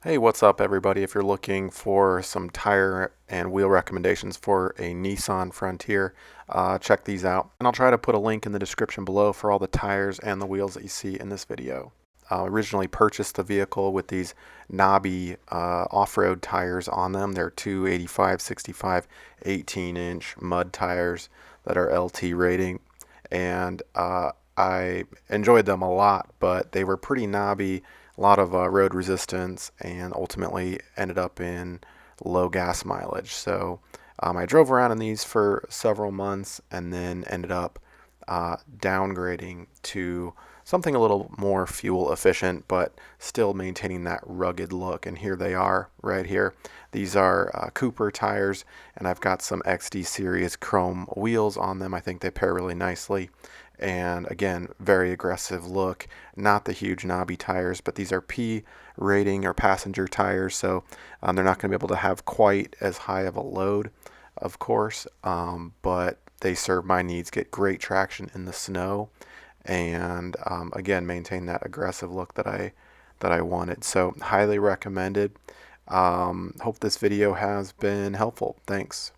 Hey, what's up, everybody? If you're looking for some tire and wheel recommendations for a Nissan Frontier, check these out. And I'll try to put a link in the description below for all the tires and the wheels that you see in this video. Originally purchased the vehicle with these knobby off-road tires on them. They're 285, 65, 18-inch mud tires that are LT rating. And I enjoyed them a lot, but they were pretty knobby, a lot of road resistance, and ultimately ended up in low gas mileage. So I drove around in these for several months and then ended up downgrading to something a little more fuel efficient, but still maintaining that rugged look. And here they are right here. These are Cooper tires, and I've got some XD Series chrome wheels on them. I think they pair really nicely. And again, very aggressive look. Not the huge knobby tires, but these are P rating or passenger tires, so they're not going to be able to have quite as high of a load, of course, but they serve my needs, get great traction in the snow, and again, maintain that aggressive look that I wanted. So highly recommended. Hope this video has been helpful. Thanks.